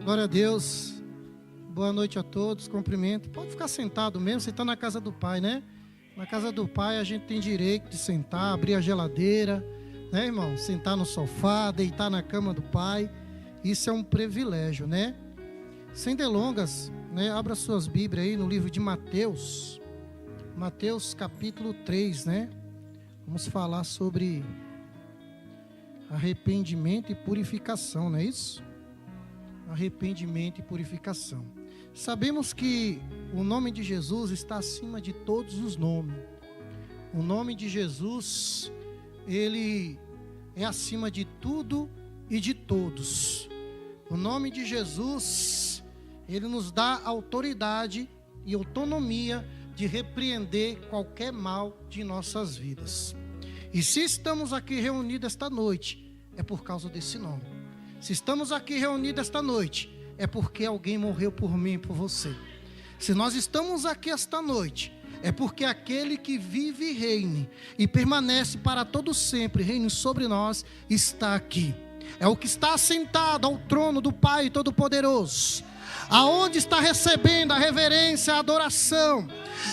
Glória a Deus, boa noite a todos, cumprimento. Pode ficar sentado mesmo, você está na casa do Pai, né? Na casa do Pai a gente tem direito de sentar, abrir a geladeira, né, irmão? Sentar no sofá, deitar na cama do Pai, isso é um privilégio, né? Sem delongas, né? Abra suas Bíblias aí no livro de Mateus, Mateus capítulo 3, né? Vamos falar sobre arrependimento e purificação, não é isso? Arrependimento e purificação. Sabemos que o nome de Jesus está acima de todos os nomes. O nome de Jesus, ele é acima de tudo e de todos. O nome de Jesus, ele nos dá autoridade e autonomia de repreender qualquer mal de nossas vidas. E se estamos aqui reunidos esta noite, é por causa desse nome. Se estamos aqui reunidos esta noite, é porque alguém morreu por mim e por você. Se nós estamos aqui esta noite, é porque aquele que vive e reine e permanece para todo sempre, reine sobre nós, está aqui. É o que está assentado ao trono do Pai Todo-Poderoso, aonde está recebendo a reverência, a adoração.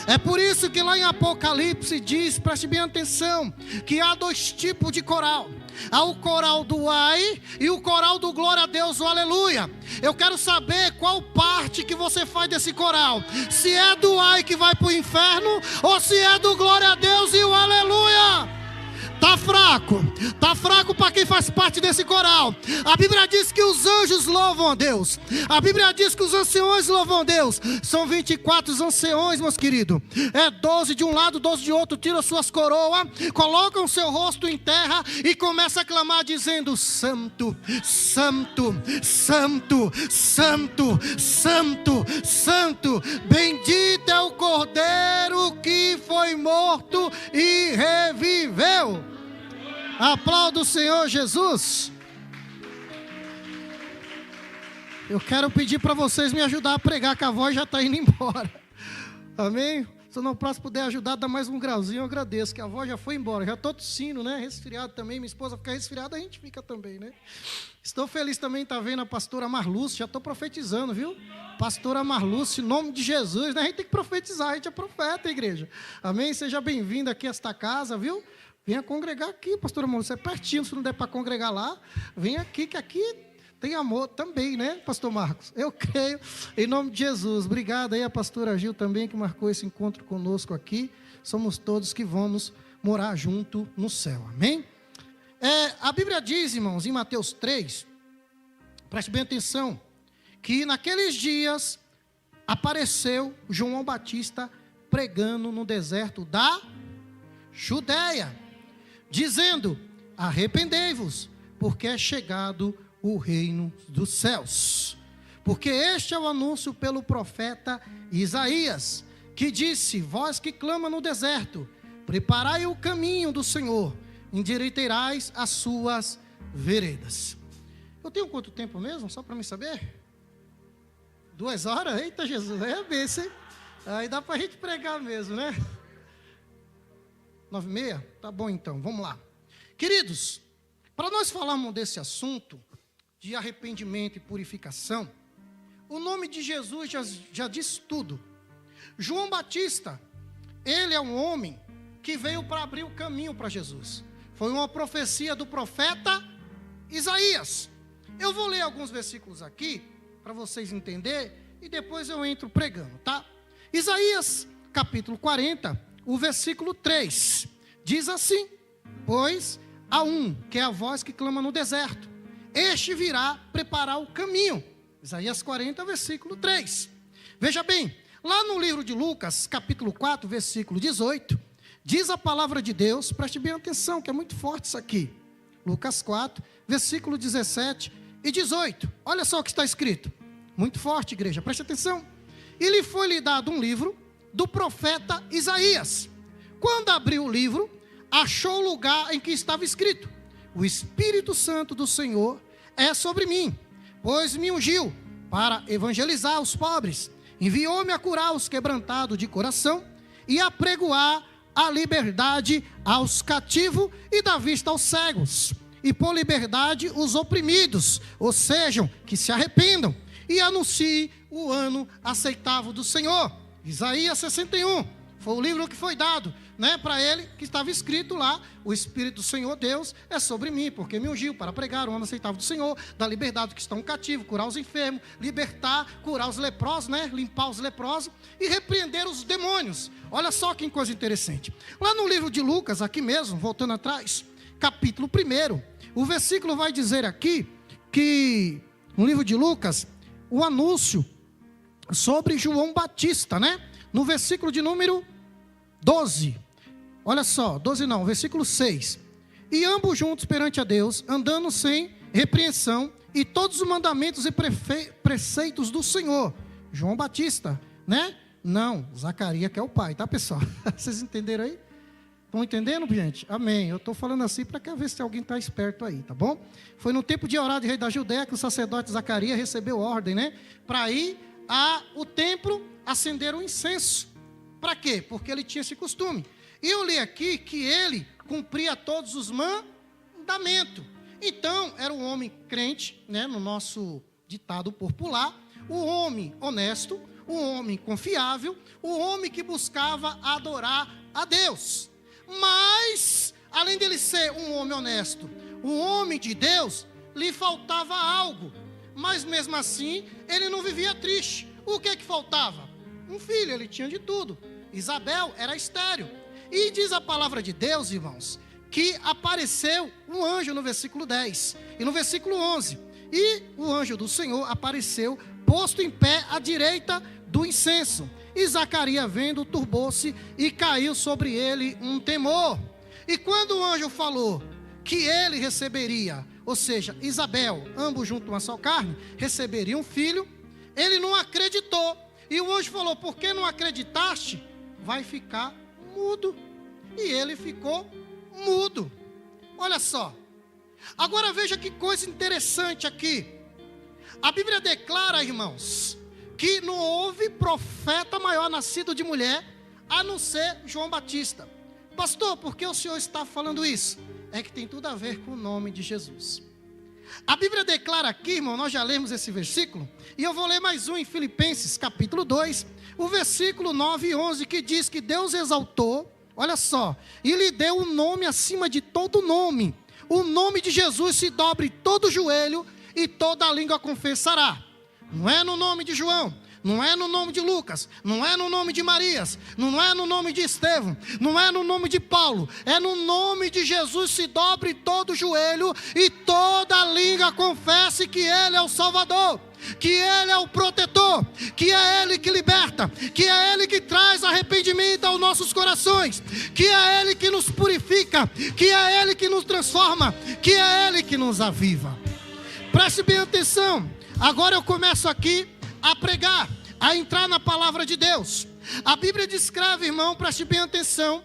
É por isso que lá em Apocalipse diz, preste bem atenção, que há dois tipos de coral. Há o coral do ai e o coral do glória a Deus, o aleluia. Eu quero saber qual parte que você faz desse coral. Se é do ai que vai para o inferno, ou se é do glória a Deus e o aleluia. Tá fraco para quem faz parte desse coral. A Bíblia diz que os anjos louvam a Deus. A Bíblia diz que os anciões louvam a Deus. São 24 os anciões, meus queridos. É 12 de um lado, 12 de outro. Tiram suas coroas, colocam seu rosto em terra e começam a clamar dizendo: Santo, Santo, Santo, Santo, Santo, Santo. Bendito é o Cordeiro que foi morto e reviveu. Aplauda o Senhor Jesus. Eu quero pedir para vocês me ajudar a pregar, que a voz já está indo embora. Amém? Se eu não próximo puder ajudar, dá mais um grauzinho, eu agradeço, que a voz já foi embora. Já estou tossindo, né? Resfriado também. Minha esposa fica resfriada, a gente fica também, né? Estou feliz também, tá vendo a pastora Marluce, já estou profetizando, viu? Pastora Marluce, em nome de Jesus, né? A gente tem que profetizar, a gente é profeta, igreja. Amém? Seja bem-vindo aqui a esta casa, viu? Venha congregar aqui, pastor Amor, você é pertinho, se não der para congregar lá, vem aqui, que aqui tem amor também, né, pastor Marcos? Eu creio, em nome de Jesus. Obrigado aí a pastora Gil também, que marcou esse encontro conosco aqui. Somos todos que vamos morar junto no céu, amém? A Bíblia diz, irmãos, em Mateus 3, preste bem atenção, que naqueles dias apareceu João Batista pregando no deserto da Judeia, dizendo: arrependei-vos, porque é chegado o reino dos céus. Porque este é o anúncio pelo profeta Isaías, que disse: vós que clama no deserto, preparai o caminho do Senhor, endireitarás as suas veredas. Eu tenho quanto tempo mesmo, só para me saber? 2 horas? Eita Jesus, aí é bênção, hein? Aí dá para a gente pregar mesmo, né? 9h30? Tá bom então, vamos lá. Queridos, para nós falarmos desse assunto de arrependimento e purificação, o nome de Jesus já diz tudo. João Batista, ele é um homem que veio para abrir o caminho para Jesus. Foi uma profecia do profeta Isaías. Eu vou ler alguns versículos aqui, para vocês entenderem, e depois eu entro pregando, tá? Isaías, capítulo 40, o versículo 3, diz assim: pois há um, que é a voz que clama no deserto, este virá preparar o caminho. Isaías 40, versículo 3. Veja bem, lá no livro de Lucas, capítulo 4, versículo 18, diz a palavra de Deus, preste bem atenção, que é muito forte isso aqui. Lucas 4, versículo 17 e 18. Olha só o que está escrito. Muito forte, igreja, preste atenção. E lhe foi-lhe dado um livro do profeta Isaías. Quando abriu o livro, achou o lugar em que estava escrito: o Espírito Santo do Senhor é sobre mim, pois me ungiu para evangelizar os pobres, enviou-me a curar os quebrantados de coração e a pregoar a liberdade aos cativos e dá vista aos cegos, e por liberdade os oprimidos, ou sejam, que se arrependam, e anuncie o ano aceitável do Senhor. Isaías 61, foi o livro que foi dado, né, para ele, que estava escrito lá: o Espírito do Senhor Deus é sobre mim, porque me ungiu para pregar o ano aceitável do Senhor, dar liberdade aos que estão cativos, curar os enfermos, libertar, curar os leprosos, né, limpar os leprosos e repreender os demônios. Olha só que coisa interessante. Lá no livro de Lucas, aqui mesmo, voltando atrás, capítulo 1, o versículo vai dizer aqui que, no livro de Lucas, o anúncio sobre João Batista, né? No versículo de número 12, olha só, 12 não, versículo 6. E ambos juntos perante a Deus, andando sem repreensão, e todos os mandamentos e preceitos do Senhor. João Batista, né? Não, Zacarias que é o pai, tá, pessoal? Vocês entenderam aí? Estão entendendo, gente? Amém. Eu estou falando assim para ver se alguém está esperto aí, tá bom? Foi no tempo de orar de rei da Judéia que o sacerdote Zacarias recebeu ordem, né? Para ir ao templo acender o incenso. Para quê? Porque ele tinha esse costume. E eu li aqui que ele cumpria todos os mandamentos. Então, era um homem crente, né? No nosso ditado popular, o homem honesto, o homem confiável, o homem que buscava adorar a Deus. Mas, além dele ser um homem honesto, um homem de Deus, lhe faltava algo. Mas mesmo assim, ele não vivia triste. O que faltava? Um filho, ele tinha de tudo. Isabel era estéril. E diz a palavra de Deus, irmãos, que apareceu um anjo no versículo 10 e no versículo 11. E o anjo do Senhor apareceu, posto em pé à direita do incenso. E Zacarias, vendo, turbou-se e caiu sobre ele um temor. E quando o anjo falou que ele receberia, ou seja, Isabel, ambos junto uma só carne, receberiam um filho, ele não acreditou. E o anjo falou: por que não acreditaste? Vai ficar mudo. E ele ficou mudo. Olha só. Agora veja que coisa interessante aqui. A Bíblia declara, irmãos, que não houve profeta maior nascido de mulher, a não ser João Batista. Pastor, por que o senhor está falando isso? É que tem tudo a ver com o nome de Jesus. A Bíblia declara aqui, irmão, nós já lemos esse versículo, e eu vou ler mais um em Filipenses, capítulo 2, o versículo 9 e 11, que diz que Deus exaltou, olha só, e lhe deu um nome acima de todo nome. O nome de Jesus se dobre todo joelho e toda língua confessará. Não é no nome de João, não é no nome de Lucas, não é no nome de Marias, não é no nome de Estevão, não é no nome de Paulo, é no nome de Jesus se dobre todo joelho e toda língua confesse que Ele é o Salvador, que Ele é o protetor, que é Ele que liberta, que é Ele que traz arrependimento aos nossos corações, que é Ele que nos purifica, que é Ele que nos transforma, que é Ele que nos aviva. Preste bem atenção, agora eu começo aqui a pregar, a entrar na palavra de Deus. A Bíblia descreve, irmão, preste bem atenção,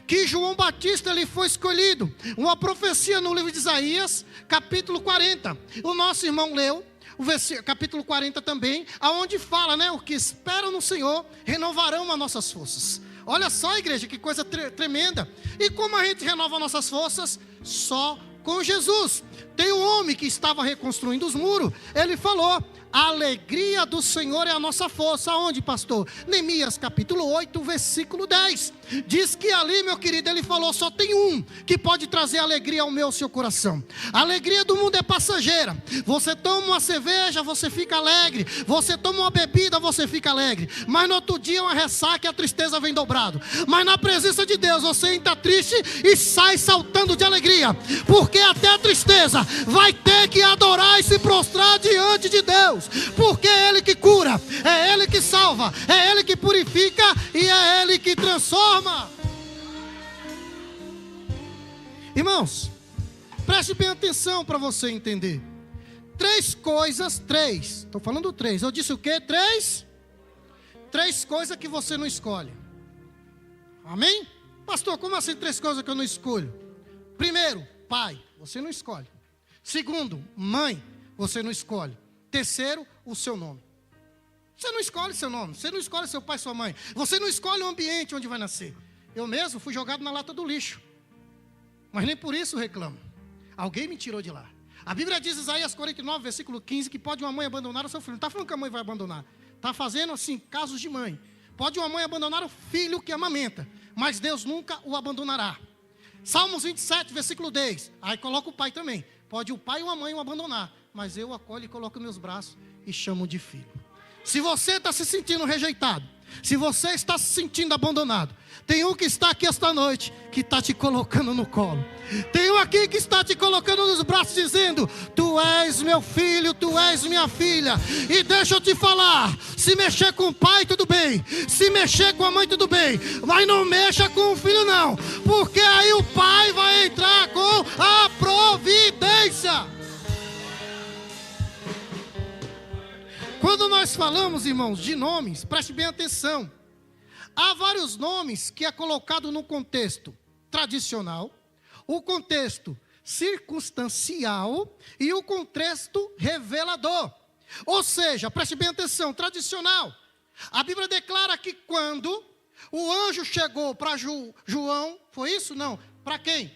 que João Batista ele foi escolhido, uma profecia no livro de Isaías, capítulo 40. O nosso irmão leu o capítulo 40 também, aonde fala, né, o que esperam no Senhor renovarão as nossas forças. Olha só, igreja, que coisa tremenda. E como a gente renova nossas forças? Só com Jesus. Tem um homem que estava reconstruindo os muros, ele falou: a alegria do Senhor é a nossa força. Aonde, pastor? Neemias capítulo 8, versículo 10. Diz que ali, meu querido, ele falou: só tem um que pode trazer alegria ao meu seu coração. A alegria do mundo é passageira. Você toma uma cerveja, você fica alegre. Você toma uma bebida, você fica alegre. Mas no outro dia uma ressaca e a tristeza vem dobrado. Mas na presença de Deus você entra triste e sai saltando de alegria. Porque até a tristeza vai ter que adorar e se prostrar diante de Deus. Porque é Ele que cura, é Ele que salva, é Ele que purifica e é Ele que transforma. Irmãos, preste bem atenção para você entender. Três coisas, estou falando três. Eu disse o quê? Três coisas que você não escolhe. Amém? Pastor, como assim três coisas que eu não escolho? Primeiro, pai, você não escolhe. Segundo, mãe, você não escolhe. Terceiro, o seu nome. Você não escolhe seu nome, você não escolhe seu pai e sua mãe. Você não escolhe o ambiente onde vai nascer. Eu mesmo fui jogado na lata do lixo. Mas nem por isso reclamo. Alguém me tirou de lá. A Bíblia diz, Isaías 49, versículo 15, que pode uma mãe abandonar o seu filho. Não está falando que a mãe vai abandonar. Está fazendo assim, casos de mãe. Pode uma mãe abandonar o filho que amamenta, mas Deus nunca o abandonará. Salmos 27, versículo 10. Aí coloca o pai também. Pode o pai ou a mãe o abandonar, mas eu acolho e coloco meus braços e chamo de filho. Se você está se sentindo rejeitado, se você está se sentindo abandonado, tem um que está aqui esta noite, que está te colocando no colo. Tem um aqui que está te colocando nos braços, dizendo, tu és meu filho, tu és minha filha. E deixa eu te falar, se mexer com o pai, tudo bem. Se mexer com a mãe, tudo bem. Mas não mexa com o filho, não. Porque aí o pai vai entrar com a providência. Quando nós falamos, irmãos, de nomes, preste bem atenção. Há vários nomes que é colocado no contexto tradicional, o contexto circunstancial e o contexto revelador. Ou seja, preste bem atenção, tradicional. A Bíblia declara que quando o anjo chegou para João, foi isso? Não. Para quem?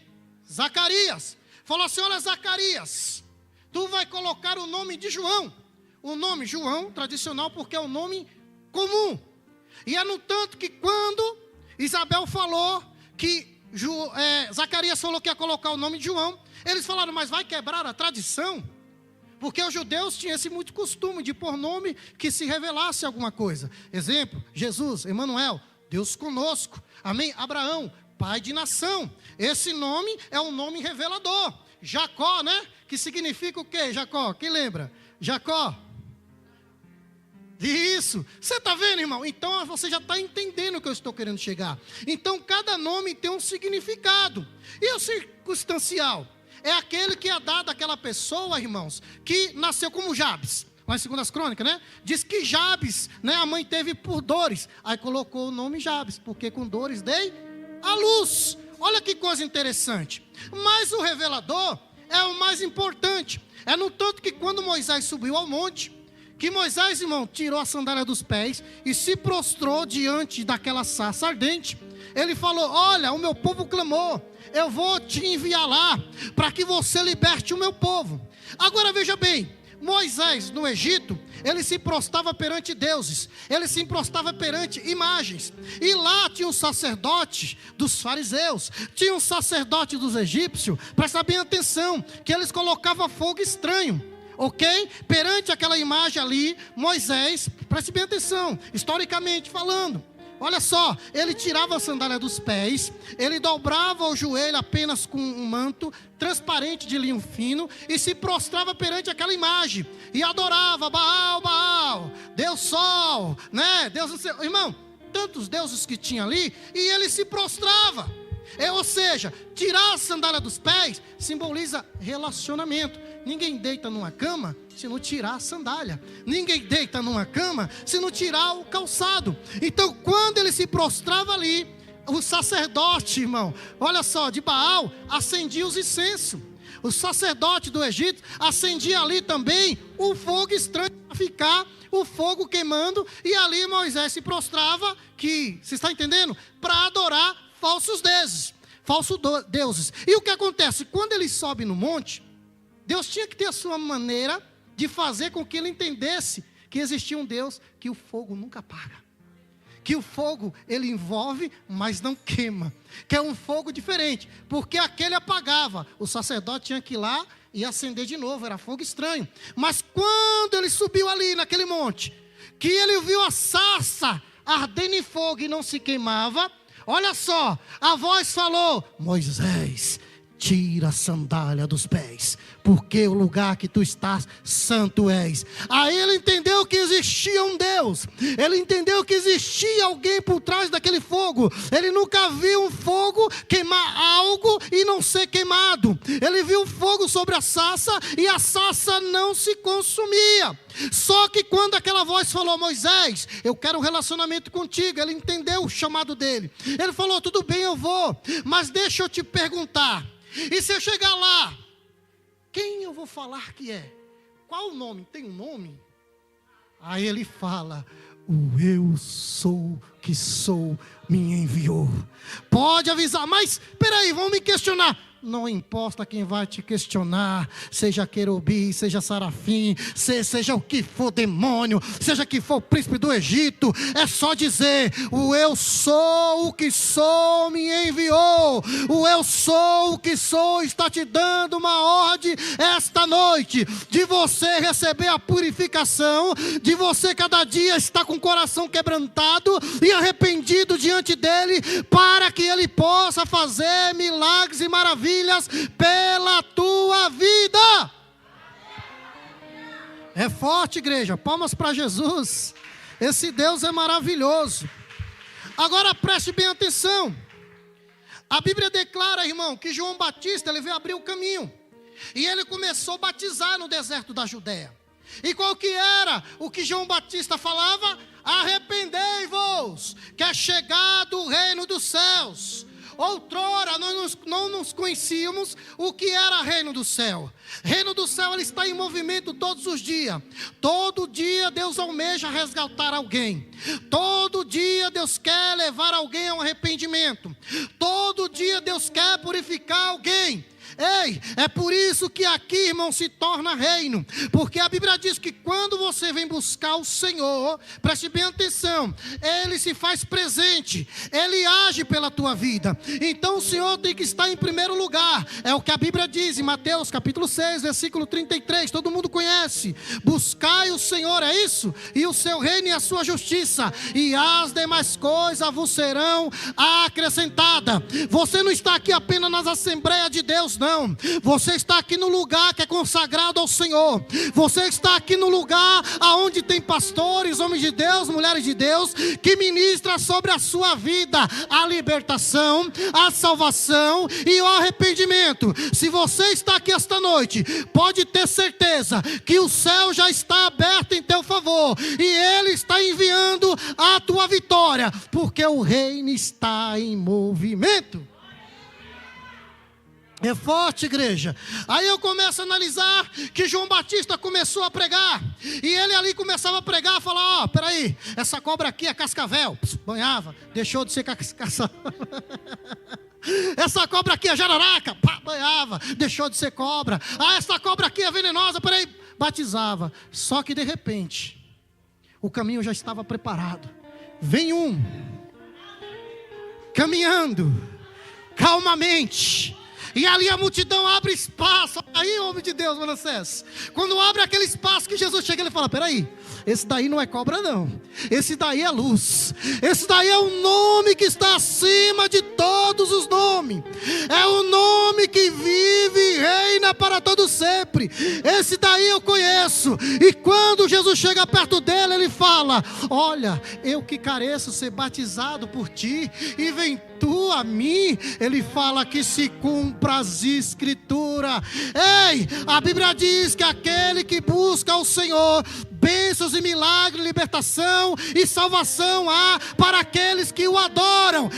Zacarias. Falou assim, olha Zacarias, tu vai colocar o nome de João. O nome João, tradicional, porque é um nome comum. E é no tanto que quando Isabel falou que Zacarias falou que ia colocar o nome de João, eles falaram, mas vai quebrar a tradição? Porque os judeus tinham esse muito costume de pôr nome que se revelasse alguma coisa. Exemplo, Jesus, Emanuel, Deus conosco. Amém? Abraão, pai de nação. Esse nome é um nome revelador. Jacó, né? Que significa o quê, Jacó? Quem lembra? Jacó. Isso, você está vendo, irmão? Então você já está entendendo o que eu estou querendo chegar. Então cada nome tem um significado. E o circunstancial? É aquele que é dado àquela pessoa, irmãos, que nasceu como Jabes. Lá em 2 Crônicas, né? Diz que Jabes, né, a mãe teve por dores. Aí colocou o nome Jabes, porque com dores dei a luz. Olha que coisa interessante. Mas o revelador é o mais importante. É no tanto que quando Moisés subiu ao monte, que Moisés, irmão, tirou a sandália dos pés e se prostrou diante daquela sarça ardente. Ele falou, olha, o meu povo clamou, eu vou te enviar lá, para que você liberte o meu povo. Agora veja bem, Moisés no Egito, ele se prostrava perante deuses, ele se prostrava perante imagens. E lá tinha um sacerdote dos fariseus, tinha um sacerdote dos egípcios, presta bem atenção, que eles colocavam fogo estranho. Ok? Perante aquela imagem ali, Moisés, preste bem atenção, historicamente falando, olha só, ele tirava a sandália dos pés, ele dobrava o joelho apenas com um manto transparente de linho fino e se prostrava perante aquela imagem e adorava Baal, Baal, Deus Sol, né? Deus, irmão, tantos deuses que tinha ali e ele se prostrava. Ou seja, tirar a sandália dos pés simboliza relacionamento. Ninguém deita numa cama se não tirar a sandália. Ninguém deita numa cama se não tirar o calçado. Então, quando ele se prostrava ali, o sacerdote, irmão, olha só, de Baal, acendia os incensos. O sacerdote do Egito acendia ali também o fogo estranho para ficar o fogo queimando. E ali Moisés se prostrava, você está entendendo? Para adorar falsos deuses. E o que acontece? Quando ele sobe no monte, Deus tinha que ter a sua maneira de fazer com que ele entendesse que existia um Deus que o fogo nunca apaga. Que o fogo ele envolve, mas não queima. Que é um fogo diferente, porque aquele apagava. O sacerdote tinha que ir lá e acender de novo, era fogo estranho. Mas quando ele subiu ali naquele monte, que ele viu a sarça ardendo em fogo e não se queimava, olha só, a voz falou, Moisés, tira a sandália dos pés, porque o lugar que tu estás, santo és. Aí ele entendeu que existia um Deus, ele entendeu que existia alguém por trás daquele fogo. Ele nunca viu um fogo queimar algo e não ser queimado. Ele viu fogo sobre a sarça e a sarça não se consumia. Só que quando aquela voz falou, Moisés, eu quero um relacionamento contigo, ele entendeu o chamado dele. Ele falou, tudo bem, eu vou, mas deixa eu te perguntar, e se eu chegar lá, quem eu vou falar que é? Qual o nome? Tem um nome? Aí ele fala, o eu sou que sou me enviou. Pode avisar, mas peraí, vão me questionar. Não importa quem vai te questionar, seja querubim, seja serafim, seja o que for demônio, seja que for o príncipe do Egito, é só dizer: o eu sou o que sou me enviou. O eu sou o que sou está te dando uma ordem esta noite, de você receber a purificação, de você cada dia estar com o coração quebrantado e arrependido diante dele, para que ele possa fazer milagres e maravilhas pela tua vida. É forte, igreja. Palmas para Jesus. Esse Deus é maravilhoso. Agora preste bem atenção. A Bíblia declara, irmão, que João Batista, ele veio abrir o caminho. E ele começou a batizar no deserto da Judéia. E qual que era o que João Batista falava? Arrependei-vos, que é chegado o reino dos céus. Outrora nós não nos conhecíamos o que era reino do céu. Reino do céu, ele está em movimento todos os dias. Todo dia Deus almeja resgatar alguém. Todo dia Deus quer levar alguém ao arrependimento. Todo dia Deus quer purificar alguém. Ei, é por isso que aqui, irmão, se torna reino. Porque a Bíblia diz que quando você vem buscar o Senhor, preste bem atenção, Ele se faz presente, Ele age pela tua vida. Então o Senhor tem que estar em primeiro lugar. É o que a Bíblia diz em Mateus capítulo 6, versículo 33, todo mundo conhece: buscai o Senhor, é isso? E o seu reino e a sua justiça, e as demais coisas vos serão acrescentadas. Você não está aqui apenas nas Assembleias de Deus, não. Você está aqui no lugar que é consagrado ao Senhor. Você está aqui no lugar aonde tem pastores, homens de Deus, mulheres de Deus, que ministram sobre a sua vida a libertação, a salvação e o arrependimento. Se você está aqui esta noite, pode ter certeza que o céu já está aberto em teu favor, e Ele está enviando a tua vitória, porque o reino está em movimento. É forte, igreja. Aí eu começo a analisar que João Batista começou a pregar. E ele ali começava a pregar, falar: ó, peraí, essa cobra aqui é cascavel. Banhava, deixou de ser cascavel. Essa cobra aqui é jararaca. Banhava, deixou de ser cobra. Ah, essa cobra aqui é venenosa. Peraí, batizava. Só que de repente, o caminho já estava preparado. Vem um, caminhando, calmamente. E ali a multidão abre espaço. Aí, homem de Deus, Manassés, quando abre aquele espaço que Jesus chega, ele fala: peraí, esse daí não é cobra não, esse daí é luz. Esse daí é o nome que está acima de todos os nomes. É o nome que vive e reina para todo sempre. Esse daí eu conheço. E quando Jesus chega perto dele, ele fala: olha, eu que careço ser batizado por ti, e vem tu a mim. Ele fala que se cumpra as escrituras. Ei, a Bíblia diz que aquele que busca o Senhor, bênçãos e milagres, libertação e salvação há para aqueles que o adoram.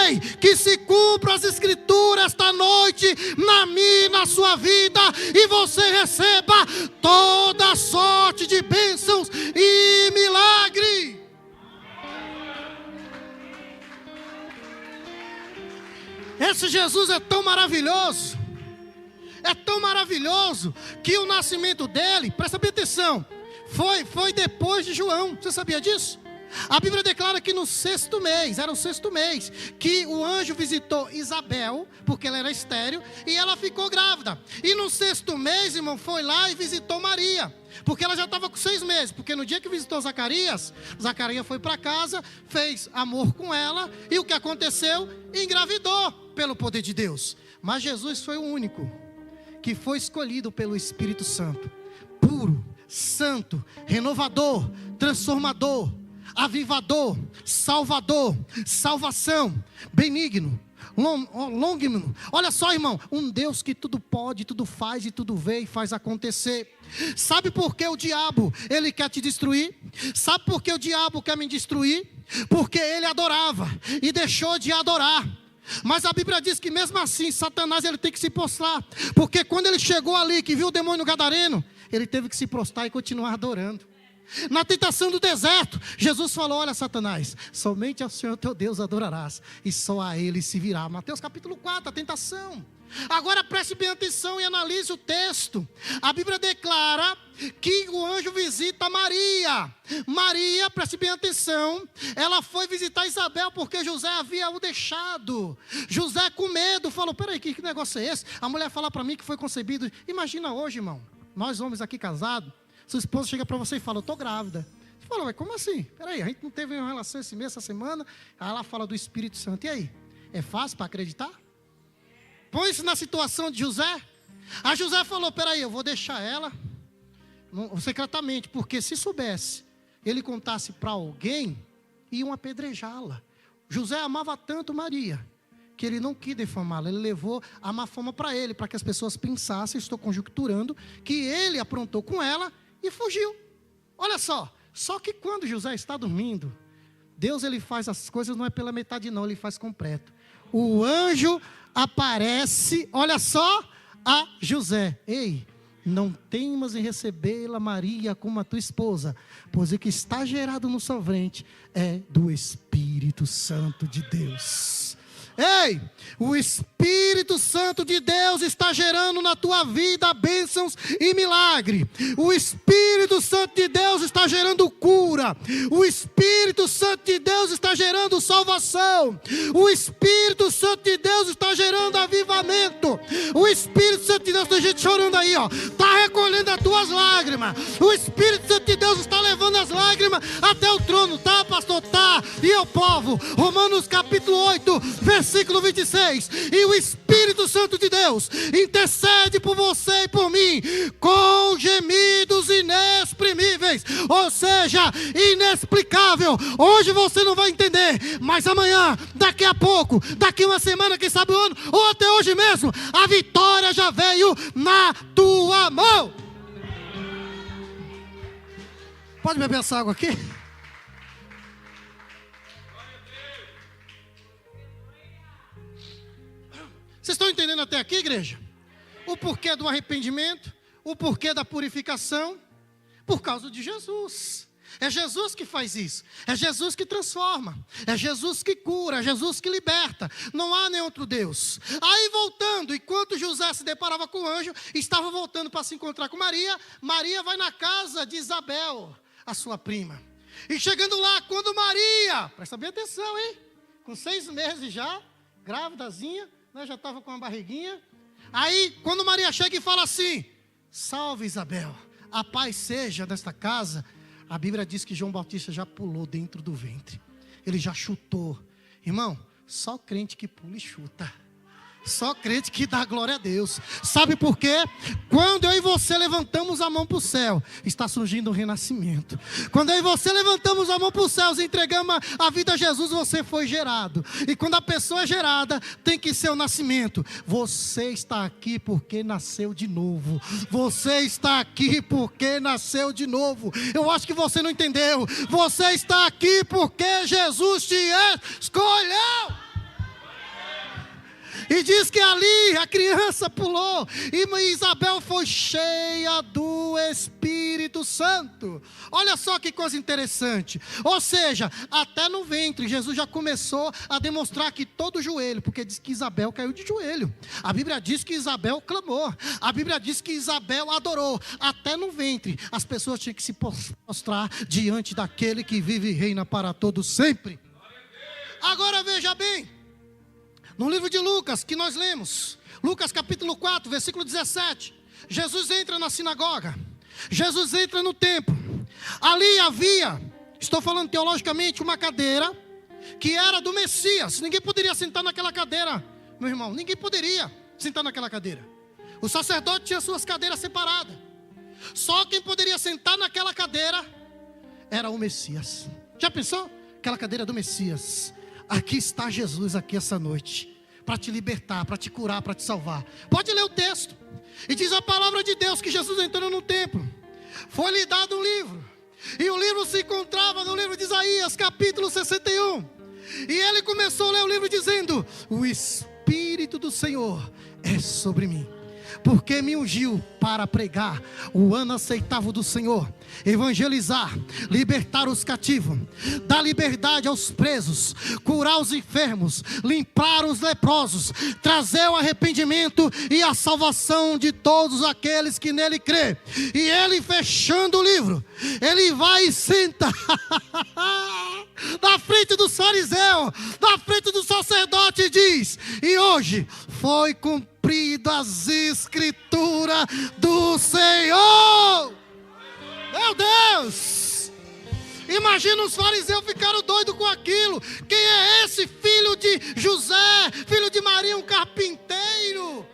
Ei, que se cumpra as escrituras esta noite na minha, na sua vida, e você receba toda sorte de bênçãos e milagres. Esse Jesus é tão maravilhoso, que o nascimento dele, presta bem atenção, foi depois de João. Você sabia disso? A Bíblia declara que no 6º mês, era o 6º mês, que o anjo visitou Isabel, porque ela era estéril, e ela ficou grávida. E no 6º mês, irmão, foi lá e visitou Maria, porque ela já estava com 6 meses. Porque no dia que visitou Zacarias foi para casa, fez amor com ela, e o que aconteceu? Engravidou pelo poder de Deus. Mas Jesus foi o único que foi escolhido pelo Espírito Santo, puro, santo, renovador, transformador, avivador, salvador, salvação, benigno, longínquo. Olha só, irmão, um Deus que tudo pode, tudo faz e tudo vê e faz acontecer. Sabe por que o diabo, ele quer te destruir? Sabe por que o diabo quer me destruir? Porque ele adorava e deixou de adorar. Mas a Bíblia diz que mesmo assim, Satanás, ele tem que se prostrar. Porque quando ele chegou ali, que viu o demônio gadareno, ele teve que se prostrar e continuar adorando. Na tentação do deserto, Jesus falou: olha, Satanás, somente ao Senhor teu Deus adorarás, e só a Ele se virá. Mateus capítulo 4, a tentação. Agora preste bem atenção e analise o texto. A Bíblia declara que o anjo visita Maria. Maria, preste bem atenção, ela foi visitar Isabel porque José havia o deixado. José, com medo, falou: peraí, que negócio é esse? A mulher fala para mim que foi concebido. Imagina hoje, irmão, nós homens aqui casados, sua esposa chega para você e fala: eu estou grávida. Você fala: mas como assim? Peraí, a gente não teve uma relação esse mês, essa semana. Aí ela fala do Espírito Santo. E aí? É fácil para acreditar? Põe-se na situação de José. A José falou: peraí, eu vou deixar ela secretamente, porque se soubesse, ele contasse para alguém, iam apedrejá-la. José amava tanto Maria, que ele não quis difamá-la. Ele levou a má fama para ele, para que as pessoas pensassem, estou conjecturando, que ele aprontou com ela e fugiu. Olha só que quando José está dormindo, Deus, ele faz as coisas não é pela metade não, ele faz completo. O anjo aparece, olha só, a José: ei, não temas em recebê-la Maria como a tua esposa, pois o que está gerado no seu ventre é do Espírito Santo de Deus. Ei, o Espírito Santo de Deus está gerando na tua vida bênçãos e milagre. O Espírito Santo de Deus está gerando cura. O Espírito Santo de Deus está gerando salvação. O Espírito Santo de Deus está gerando avivamento. O Espírito Santo de Deus, tem gente chorando aí, ó, está recolhendo as tuas lágrimas. O Espírito Santo de Deus está levando as lágrimas até o trono, tá, pastor? Tá. E o povo, Romanos capítulo 8, versículo 26, e o Espírito Santo de Deus intercede por você e por mim com gemidos inexprimíveis, ou seja, inexplicável. Hoje você não vai entender, mas amanhã, daqui a pouco, daqui uma semana, quem sabe um ano, ou até hoje mesmo, a vitória já veio na tua mão. Pode beber essa água aqui? Vocês estão entendendo até aqui, igreja? O porquê do arrependimento, o porquê da purificação, por causa de Jesus. É Jesus que faz isso, é Jesus que transforma, é Jesus que cura, é Jesus que liberta. Não há nenhum outro Deus. Aí voltando, enquanto José se deparava com o anjo, estava voltando para se encontrar com Maria. Maria vai na casa de Isabel, a sua prima. E chegando lá, quando Maria, presta bem atenção, hein? Com 6 meses já, grávidazinha, já estava com uma barriguinha. Aí quando Maria chega e fala assim: salve Isabel, a paz seja desta casa. A Bíblia diz que João Batista já pulou dentro do ventre. Ele já chutou. Irmão, só crente que pula e chuta. Só crente que dá glória a Deus. Sabe por quê? Quando eu e você levantamos a mão para o céu, está surgindo um renascimento. Quando eu e você levantamos a mão para o céu e entregamos a vida a Jesus, você foi gerado. E quando a pessoa é gerada, tem que ser o nascimento. Você está aqui porque nasceu de novo. Você está aqui porque nasceu de novo. Eu acho que você não entendeu. Você está aqui porque Jesus te escolheu. E diz que ali a criança pulou e Isabel foi cheia do Espírito Santo. Olha só que coisa interessante. Ou seja, até no ventre Jesus já começou a demonstrar que todo joelho, porque diz que Isabel caiu de joelho. A Bíblia diz que Isabel clamou. A Bíblia diz que Isabel adorou. Até no ventre as pessoas tinham que se prostrar diante daquele que vive e reina para todos sempre. Agora veja bem, no livro de Lucas, que nós lemos, Lucas capítulo 4, versículo 17, Jesus entra na sinagoga, Jesus entra no templo. Ali havia, estou falando teologicamente, uma cadeira que era do Messias. Ninguém poderia sentar naquela cadeira, meu irmão, ninguém poderia sentar naquela cadeira. O sacerdote tinha suas cadeiras separadas. Só quem poderia sentar naquela cadeira era o Messias. Já pensou? Aquela cadeira do Messias. Aqui está Jesus aqui essa noite, para te libertar, para te curar, para te salvar. Pode ler o texto. E diz a palavra de Deus que Jesus entrou no templo. Foi-lhe dado um livro. E o livro se encontrava no livro de Isaías, capítulo 61. E ele começou a ler o livro dizendo: o Espírito do Senhor é sobre mim. porque me ungiu para pregar o ano aceitável do Senhor, evangelizar, libertar os cativos, dar liberdade aos presos, curar os enfermos, limpar os leprosos, trazer o arrependimento e a salvação de todos aqueles que nele crê. E ele, fechando o livro, ele vai e senta na frente do fariseu, na frente do sacerdote, e diz: e hoje foi cumprido as escrituras do Senhor. Meu Deus! Imagina, os fariseus ficaram doidos com aquilo. Quem é esse filho de José, filho de Maria, um carpinteiro?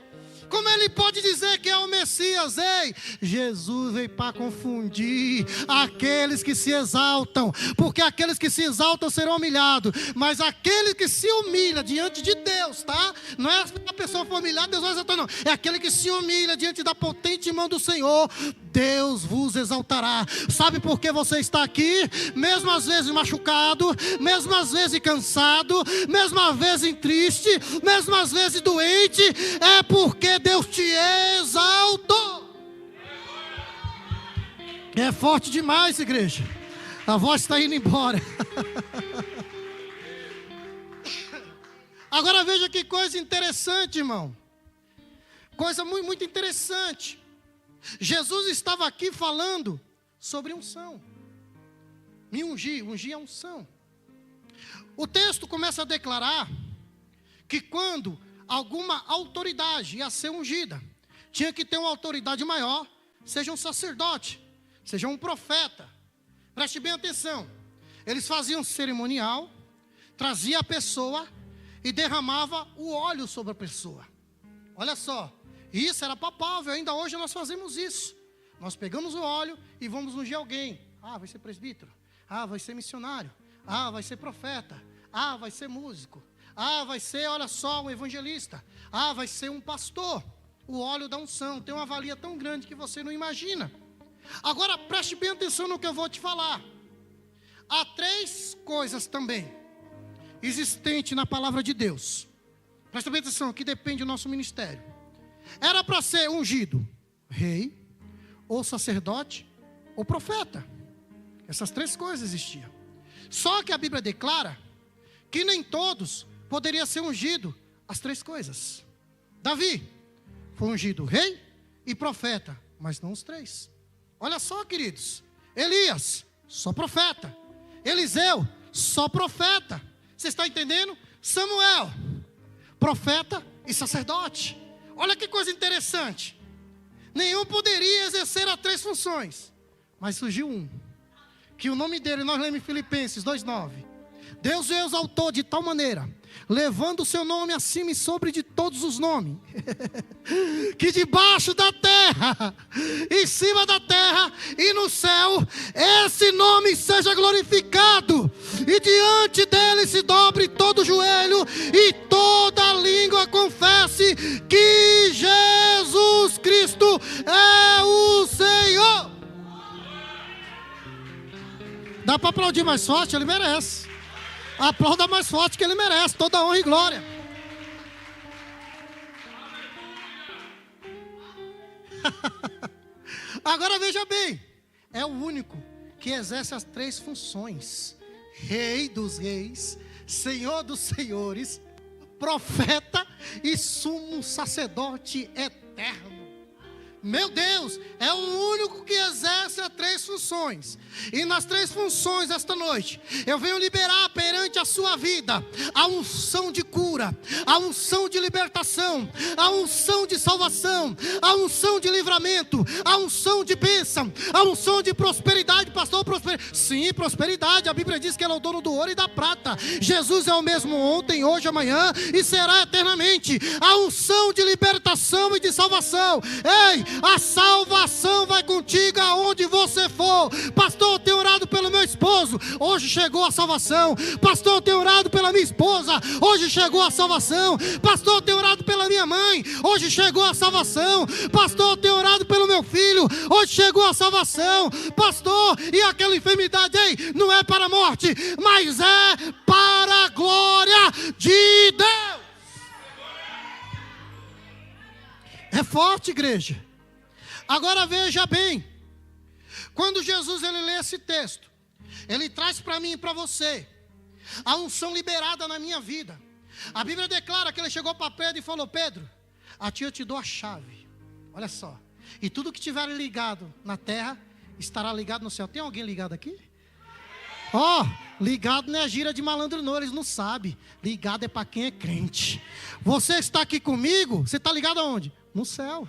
Como ele pode dizer que é o Messias? Ei, Jesus veio para confundir aqueles que se exaltam, porque aqueles que se exaltam serão humilhados, mas aquele que se humilha diante de Deus, tá? Não é a pessoa for humilhada, Deus vai exaltar, não. É aquele que se humilha diante da potente mão do Senhor, Deus vos exaltará. Sabe por que você está aqui? Mesmo às vezes machucado, mesmo às vezes cansado, mesmo às vezes triste, mesmo às vezes doente, é porque Deus te exaltou. É forte demais, igreja. A voz está indo embora. Agora veja que coisa interessante, irmão. Coisa muito, muito interessante. Jesus estava aqui falando sobre unção. Me ungir, ungir é unção. O texto começa a declarar que quando alguma autoridade ia ser ungida, tinha que ter uma autoridade maior, seja um sacerdote, seja um profeta. Preste bem atenção. Eles faziam cerimonial, trazia a pessoa e derramava o óleo sobre a pessoa. Olha só, isso era palpável. Ainda hoje nós fazemos isso. Nós pegamos o óleo e vamos ungir alguém. Ah, vai ser presbítero. Ah, vai ser missionário. Ah, vai ser profeta. Ah, vai ser músico. Ah, vai ser, olha só, um evangelista. Ah, vai ser um pastor. O óleo da unção tem uma valia tão grande que você não imagina. Agora preste bem atenção no que eu vou te falar. Há 3 coisas também existentes na palavra de Deus. Preste bem atenção, que depende do nosso ministério. Era para ser ungido rei, ou sacerdote, ou profeta. Essas 3 coisas existiam. Só que a Bíblia declara que nem todos poderia ser ungido as 3 coisas. Davi foi ungido rei e profeta, mas não os 3. Olha só, queridos. Elias, só profeta. Eliseu, só profeta. Você está entendendo? Samuel, profeta e sacerdote. Olha que coisa interessante. Nenhum poderia exercer as 3 funções, mas surgiu um, que o nome dele, nós lemos em Filipenses 2:9. Deus o exaltou de tal maneira, levando o seu nome acima e sobre de todos os nomes, que debaixo da terra, em cima da terra e no céu, esse nome seja glorificado, e diante dele se dobre todo o joelho, e toda língua confesse que Jesus Cristo é o Senhor. Dá para aplaudir mais forte? Ele merece. Aplauda mais forte que ele merece, toda honra e glória. Agora veja bem, é o único que exerce as 3 funções: Rei dos reis, Senhor dos senhores, profeta e sumo sacerdote eterno. Meu Deus, é o único que exerce as 3 funções. E nas 3 funções esta noite, eu venho liberar perante a sua vida a unção de cura, a unção de libertação, a unção de salvação, a unção de livramento, a unção de bênção, a unção de prosperidade. Pastor, prosperidade. Sim, prosperidade. A Bíblia diz que ele é o dono do ouro e da prata. Jesus é o mesmo ontem, hoje, amanhã e será eternamente. A unção de libertação e de salvação. Ei, a salvação vai contigo aonde você for. Pastor, eu tenho orado pelo meu esposo, hoje chegou a salvação. Pastor, eu tenho orado pela minha esposa, hoje chegou a salvação. Pastor, eu tenho orado pela minha mãe, hoje chegou a salvação. Pastor, eu tenho orado pelo meu filho, hoje chegou a salvação. Pastor, e aquela enfermidade, ei, não é para a morte, mas é para a glória de Deus. É forte, igreja. Agora veja bem. Quando Jesus ele lê esse texto, ele traz para mim e para você a unção liberada na minha vida. A Bíblia declara que ele chegou para Pedro e falou: Pedro, a ti eu te dou a chave. Olha só. E tudo que estiver ligado na terra estará ligado no céu. Tem alguém ligado aqui? Ligado não é gira de malandro não, eles não sabem. Ligado é para quem é crente. Você está aqui comigo, você está ligado aonde? No céu.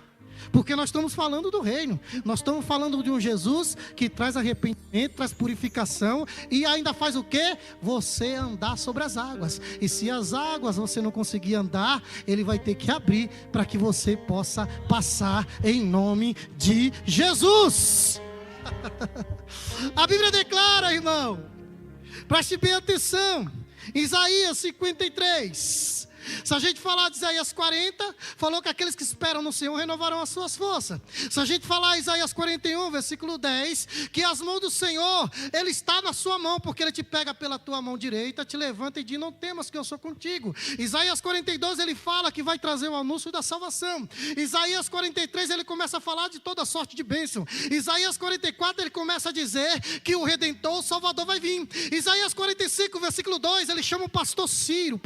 Porque nós estamos falando do reino. Nós estamos falando de um Jesus que traz arrependimento, traz purificação e ainda faz o quê? Você andar sobre as águas. E se as águas você não conseguir andar, ele vai ter que abrir para que você possa passar em nome de Jesus. A Bíblia declara, irmão, preste bem atenção, Isaías 53. Se a gente falar de Isaías 40, falou que aqueles que esperam no Senhor renovarão as suas forças. Se a gente falar Isaías 41, versículo 10, que as mãos do Senhor, Ele está na sua mão, porque Ele te pega pela tua mão direita, te levanta e diz: não temas que eu sou contigo. Isaías 42, ele fala que vai trazer o anúncio da salvação. Isaías 43, ele começa a falar de toda sorte de bênção. Isaías 44, ele começa a dizer que o Redentor, o Salvador vai vir. Isaías 45, versículo 2, ele chama o pastor Ciro,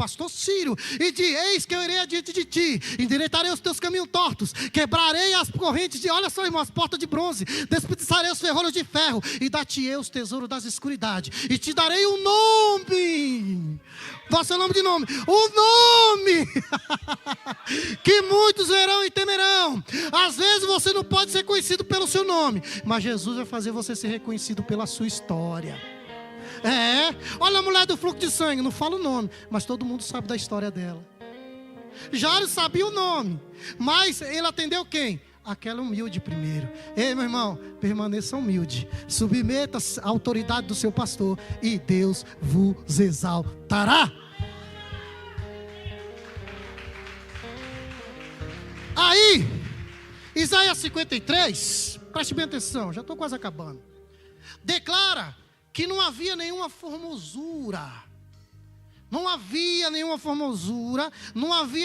e diz: eis que eu irei adiante de ti, endireitarei os teus caminhos tortos, quebrarei as correntes de, olha só, irmão, as portas de bronze, despedaçarei os ferrolhos de ferro, e dar-te-ei os tesouros das escuridades, e te darei um nome. Qual é o seu nome de nome? O nome que muitos verão e temerão. Às vezes você não pode ser conhecido pelo seu nome, mas Jesus vai fazer você ser reconhecido pela sua história. Olha a mulher do fluxo de sangue, não fala o nome, mas todo mundo sabe da história dela. Jairo sabia o nome, mas ele atendeu quem? Aquela humilde primeiro. Ei, meu irmão, permaneça humilde, submeta a autoridade do seu pastor e Deus vos exaltará. Aí, Isaías 53, preste bem atenção, já estou quase acabando. Declara que não havia nenhuma formosura, não havia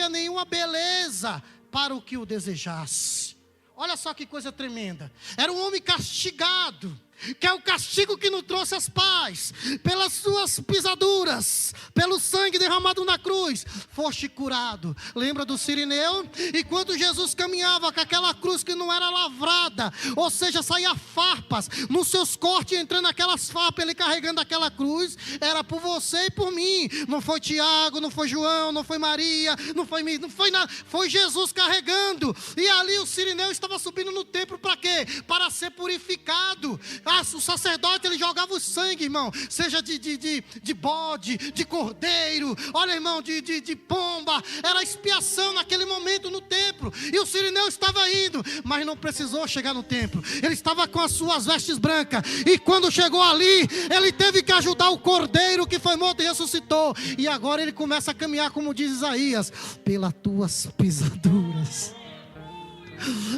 nenhuma beleza para o que o desejasse. Olha só que coisa tremenda. Era um homem castigado, que é o castigo que nos trouxe as paz. Pelas suas pisaduras, pelo sangue derramado na cruz, foste curado. Lembra do Sirineu? E quando Jesus caminhava com aquela cruz que não era lavrada, ou seja, saía farpas nos seus cortes, entrando aquelas farpas, ele carregando aquela cruz, era por você e por mim. Não foi Tiago, não foi João, não foi Maria, não foi nada, foi Jesus carregando. E ali o Sirineu estava subindo no templo para quê? Para ser purificado. O sacerdote, ele jogava o sangue, irmão, seja de bode, de cordeiro, olha, irmão, de pomba. Era expiação naquele momento no templo. E o Sirineu estava indo, mas não precisou chegar no templo. Ele estava com as suas vestes brancas. E quando chegou ali, ele teve que ajudar o cordeiro que foi morto e ressuscitou. E agora ele começa a caminhar, como diz Isaías, pelas tuas pisaduras.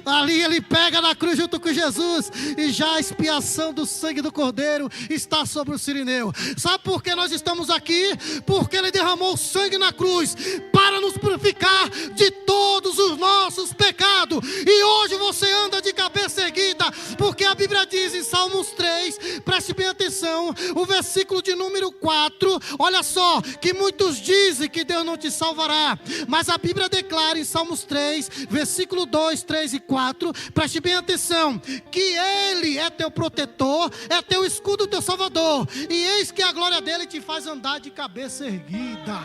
Ali ele pega na cruz junto com Jesus, e já a expiação do sangue do cordeiro está sobre o Sirineu. Sabe por que nós estamos aqui? Porque ele derramou sangue na cruz para nos purificar de todos os nossos pecados. E hoje você anda de cabeça erguida, porque a Bíblia diz em Salmos 3, preste bem atenção, o versículo de número 4, olha só, que muitos dizem que Deus não te salvará, mas a Bíblia declara em Salmos 3, versículo 2, 3 e 4, preste bem atenção, que Ele é teu protetor, é teu escudo, teu salvador, e eis que a glória dele te faz andar de cabeça erguida.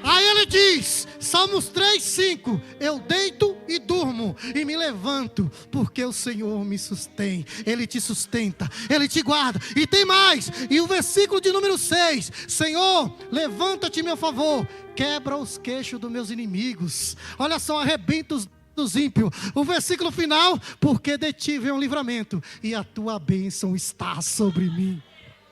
Aí ele diz, Salmos 3, 5, eu deito e durmo e me levanto, porque o Senhor me sustém. Ele te sustenta, Ele te guarda. E tem mais, e o versículo de número 6, Senhor, levanta-te em meu favor, quebra os queixos dos meus inimigos. Olha só, arrebenta dos ímpios. O versículo final, porque de ti vem um livramento, e a tua bênção está sobre mim.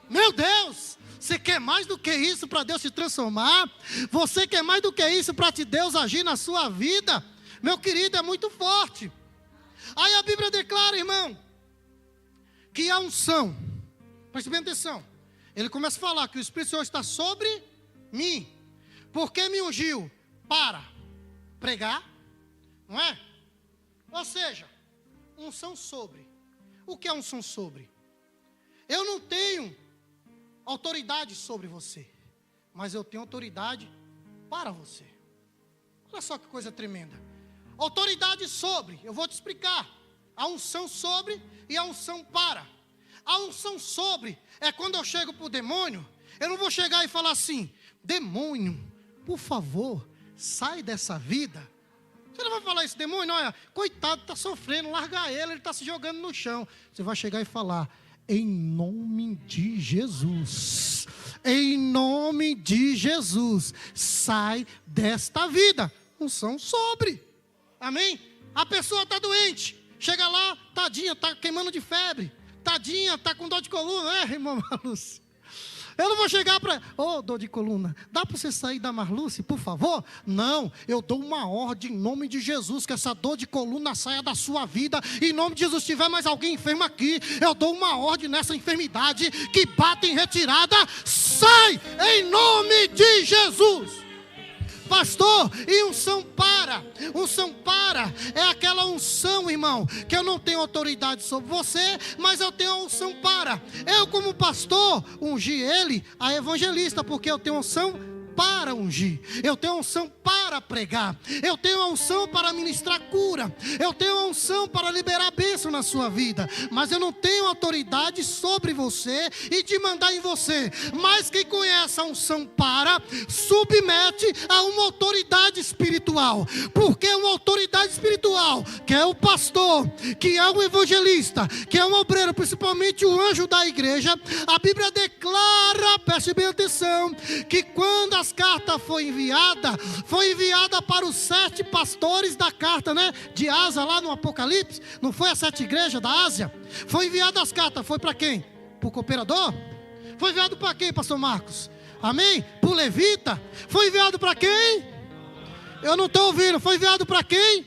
Meu Deus! Você quer mais do que isso para Deus te transformar? Você quer mais do que isso para Deus agir na sua vida? Meu querido, é muito forte. Aí a Bíblia declara, irmão, que a unção, preste bem atenção, ele começa a falar que o Espírito do Senhor está sobre mim, porque me ungiu para pregar, não é? seja, unção sobre. O que é unção sobre? Eu não tenho autoridade sobre você, mas eu tenho autoridade para você. Olha só que coisa tremenda. Autoridade sobre, eu vou te explicar. A unção sobre e a unção para. A unção sobre é quando eu chego para o demônio, eu não vou chegar e falar assim: demônio, por favor, sai dessa vida. Você não vai falar isso, demônio, olha, coitado, está sofrendo, larga ele está se jogando no chão. Você vai chegar e falar: em nome de Jesus, em nome de Jesus, sai desta vida. Unção sobre, amém? A pessoa está doente, chega lá, tadinha, está queimando de febre, tadinha, está com dor de coluna, irmã Marluce? Eu não vou chegar para, dor de coluna, dá para você sair da Marluce, por favor? Não, eu dou uma ordem em nome de Jesus, que essa dor de coluna saia da sua vida, em nome de Jesus. Se tiver mais alguém enfermo aqui, eu dou uma ordem nessa enfermidade, que bate em retirada, sai, em nome de Jesus. Pastor, e unção para? Unção para é aquela unção, irmão, que eu não tenho autoridade sobre você, mas eu tenho a unção para. Eu, como pastor, ungi ele a evangelista, porque eu tenho unção para ungir, eu tenho a unção para pregar, eu tenho a unção para ministrar cura, eu tenho a unção para liberar bênção na sua vida, mas eu não tenho autoridade sobre você e de mandar em você. Mas quem conhece a unção para, submete a uma autoridade espiritual, porque uma autoridade espiritual, que é o pastor, que é o evangelista, que é um obreiro, principalmente o anjo da igreja, a Bíblia declara, preste bem atenção, que quando as cartas foi enviada para os 7 pastores da carta, de Ásia, lá no Apocalipse. Não foi as 7 igrejas da Ásia? Foi enviada as cartas, foi para quem? Para o cooperador? Foi enviado para quem, pastor Marcos? Amém? Para o levita? Foi enviado para quem? Eu não estou ouvindo. Foi enviado para quem?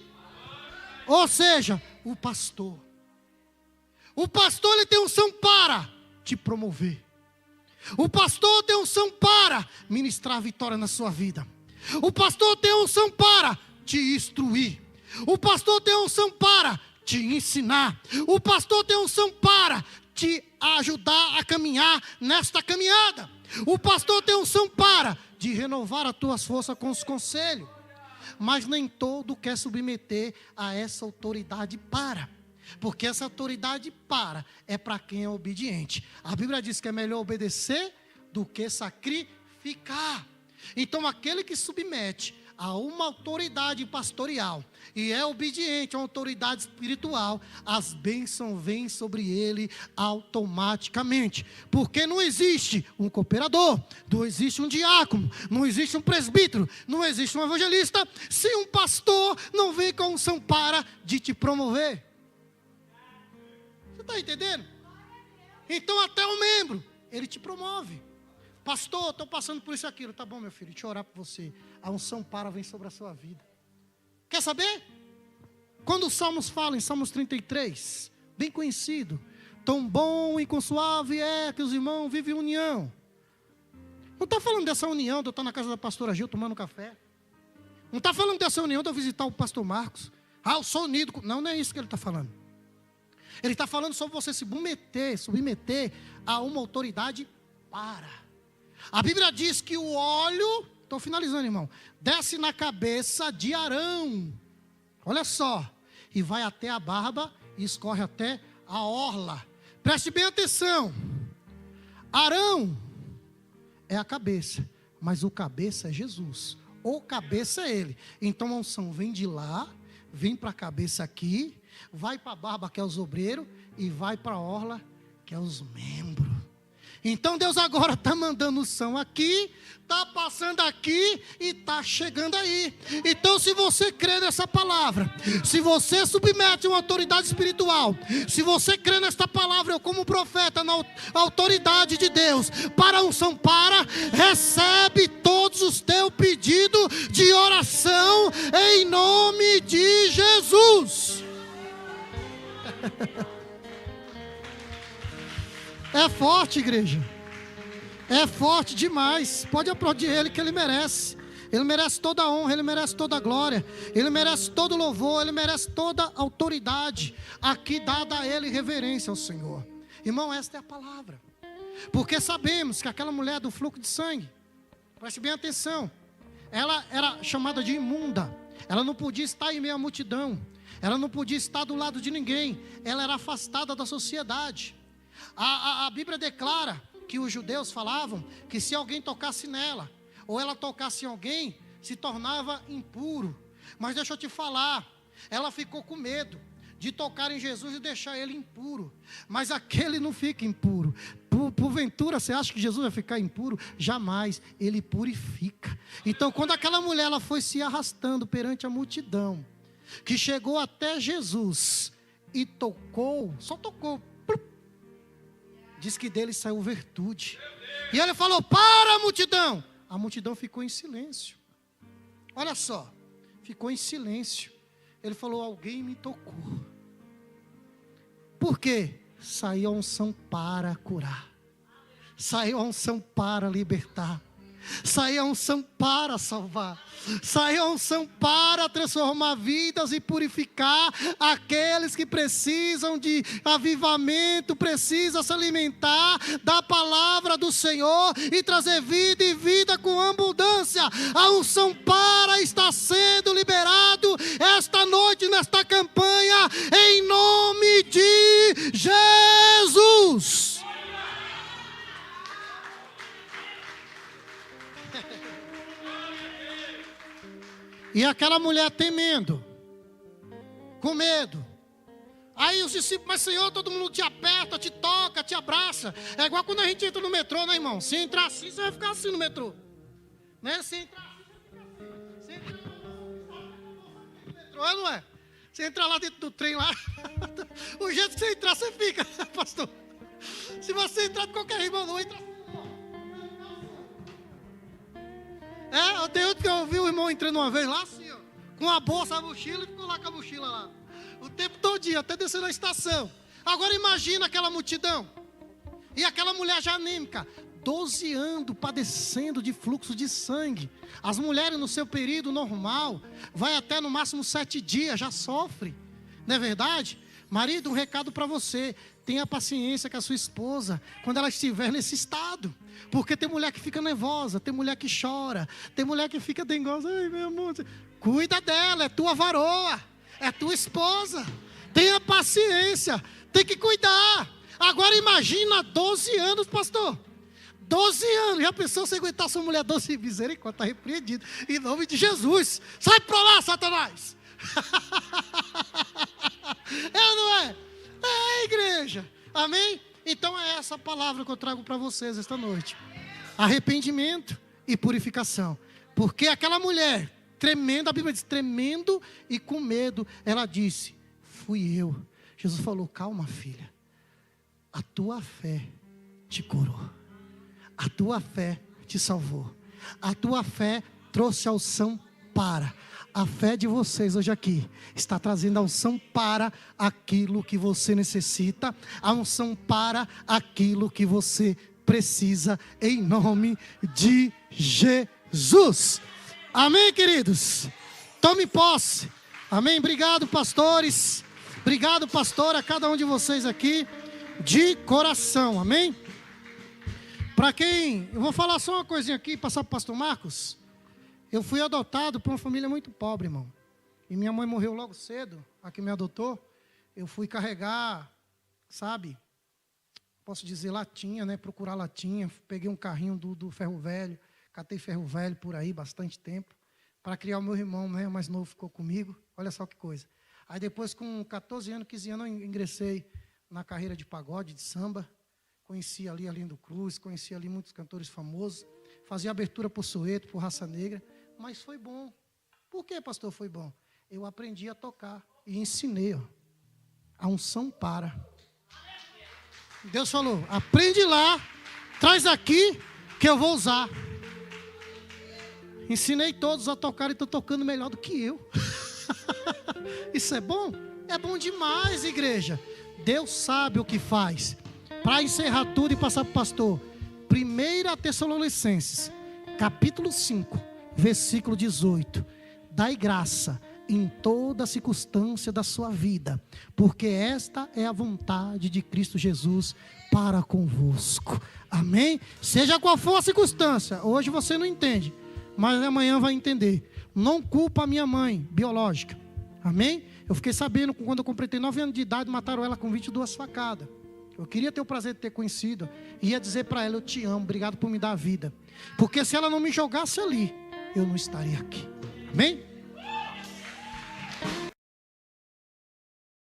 Ou seja, o pastor. O pastor, ele tem unção para te promover. O pastor tem unção para ministrar a vitória na sua vida. O pastor tem unção para te instruir. O pastor tem unção para te ensinar. O pastor tem unção para te ajudar a caminhar nesta caminhada. O pastor tem unção para de renovar as tuas forças com os conselhos. Mas nem todo quer submeter a essa autoridade para. Porque essa autoridade é para quem é obediente. A Bíblia diz que é melhor obedecer do que sacrificar. Então aquele que submete a uma autoridade pastoral e é obediente a uma autoridade espiritual, as bênçãos vêm sobre ele automaticamente. Porque não existe um cooperador, não existe um diácono, não existe um presbítero, não existe um evangelista, se um pastor não vem com unção para de te promover. Está entendendo? Então até o membro, ele te promove. Pastor, estou passando por isso e aquilo. Tá bom, meu filho, deixa eu orar por você. A unção para vem sobre a sua vida. Quer saber? Quando os Salmos falam, em Salmos 33, bem conhecido: tão bom e com suave é que os irmãos vivem em união. Não está falando dessa união de eu estar na casa da pastora Gil tomando café. Não está falando dessa união de eu visitar o pastor Marcos. Eu sou unido. Não é isso que ele está falando. Ele está falando sobre você se submeter a uma autoridade para. A Bíblia diz que o óleo, estou finalizando, irmão, desce na cabeça de Arão. Olha só. E vai até a barba e escorre até a orla. Preste bem atenção. Arão é a cabeça, mas o cabeça é Jesus. O cabeça é ele. Então a unção vem de lá, vem para a cabeça aqui, vai para a barba, que é os obreiros, e vai para a orla, que é os membros. Então Deus agora está mandando unção aqui, está passando aqui e está chegando aí. Então, se você crê nessa palavra, se você submete uma autoridade espiritual, se você crê nesta palavra, eu como profeta, na autoridade de Deus, para a unção recebe todos os teus pedidos de oração em nome de Jesus. É forte, igreja. É forte demais. Pode aplaudir ele, que ele merece. Ele merece toda a honra, Ele merece toda a glória, Ele merece todo o louvor, Ele merece toda a autoridade aqui dada a Ele, reverência ao Senhor. Irmão, esta é a palavra. Porque sabemos que aquela mulher do fluxo de sangue, preste bem atenção, ela era chamada de imunda. Ela não podia estar em meio à multidão, ela não podia estar do lado de ninguém, ela era afastada da sociedade. A Bíblia declara que os judeus falavam que se alguém tocasse nela, ou ela tocasse em alguém, se tornava impuro. Mas deixa eu te falar, ela ficou com medo de tocar em Jesus e deixar ele impuro. Mas aquele não fica impuro. Porventura, você acha que Jesus vai ficar impuro? Jamais, ele purifica. Então, quando aquela mulher ela foi se arrastando perante a multidão, que chegou até Jesus e tocou, só tocou, diz que dele saiu virtude. E ele falou: para a multidão. A multidão ficou em silêncio. Olha só, ficou em silêncio. Ele falou: alguém me tocou. Por quê? Saiu a unção para curar, saiu a unção para libertar, saiu a unção para salvar, saiu a unção para transformar vidas e purificar aqueles que precisam de avivamento, precisam se alimentar da palavra do Senhor e trazer vida e vida com abundância. A unção para está sendo liberado esta noite, nesta campanha, em nome de Jesus. E aquela mulher temendo, com medo. Aí os discípulos: mas Senhor, todo mundo te aperta, te toca, te abraça. É igual quando a gente entra no metrô, né, irmão? Se entrar assim, você vai ficar assim no metrô, né? Se entrar assim, você fica assim. Se entrar no metrô, não é? Você entra lá dentro do trem lá, o jeito que você entrar, você fica, pastor. Se você entrar de qualquer irmão, não entra assim. Eu tenho outro que eu vi o irmão entrando uma vez lá assim, ó, com a bolsa, a mochila, e ficou lá com a mochila lá o tempo todo, até descer na estação. Agora imagina aquela multidão e aquela mulher já anêmica, 12 anos padecendo de fluxo de sangue. As mulheres no seu período normal vai até no máximo 7 dias, já sofre, não é verdade? Marido, um recado para você: tenha paciência com a sua esposa quando ela estiver nesse estado. Porque tem mulher que fica nervosa, tem mulher que chora, tem mulher que fica dengosa. Ai, meu amor, cuida dela, é tua varoa, é tua esposa. Tenha paciência, tem que cuidar. Agora imagina 12 anos, pastor. 12 anos, já pensou se aguentar sua mulher 12? Misericórdia, está repreendido, em nome de Jesus. Sai para lá, Satanás. É ou não é? É, igreja, amém? Então é essa palavra que eu trago para vocês esta noite: arrependimento e purificação. Porque aquela mulher, tremendo, a Bíblia diz, tremendo e com medo, ela disse: fui eu. Jesus falou: calma, filha, a tua fé te curou, a tua fé te salvou, a tua fé trouxe a unção para. A fé de vocês hoje aqui está trazendo a unção para aquilo que você necessita, a unção para aquilo que você precisa, em nome de Jesus. Amém, queridos? Tome posse. Amém. Obrigado, pastores. Obrigado, pastor, a cada um de vocês aqui, de coração. Amém. Para quem, eu vou falar só uma coisinha aqui, passar para o pastor Marcos. Eu fui adotado por uma família muito pobre, irmão. E minha mãe morreu logo cedo, a que me adotou. Eu fui carregar, sabe, posso dizer latinha, né? Procurar latinha. Peguei um carrinho do ferro velho, catei ferro velho por aí bastante tempo, para criar o meu irmão, né? O mais novo ficou comigo. Olha só que coisa. Aí depois, com 14 anos, 15 anos, eu ingressei na carreira de pagode, de samba. Conheci ali Arlindo Cruz, conheci ali muitos cantores famosos. Fazia abertura por Soweto, por Raça Negra. Mas foi bom. Por que, pastor, foi bom? Eu aprendi a tocar e ensinei, ó, a unção para. Deus falou: aprende lá, traz aqui que eu vou usar. Ensinei todos a tocar e estou tocando melhor do que eu. Isso é bom? É bom demais, igreja. Deus sabe o que faz. Para encerrar tudo e passar para o pastor, 1 Tessalonicenses, capítulo 5, versículo 18. Dai graça em toda circunstância da sua vida, porque esta é a vontade de Cristo Jesus para convosco. Amém? Seja qual for a circunstância, hoje você não entende, mas amanhã vai entender. Não culpa a minha mãe biológica. Amém? Eu fiquei sabendo que quando eu completei 9 anos de idade, mataram ela com 22 facadas. Eu queria ter o prazer de ter conhecido. E ia dizer para ela, eu te amo, obrigado por me dar a vida. Porque se ela não me jogasse ali, eu não estaria aqui. Amém?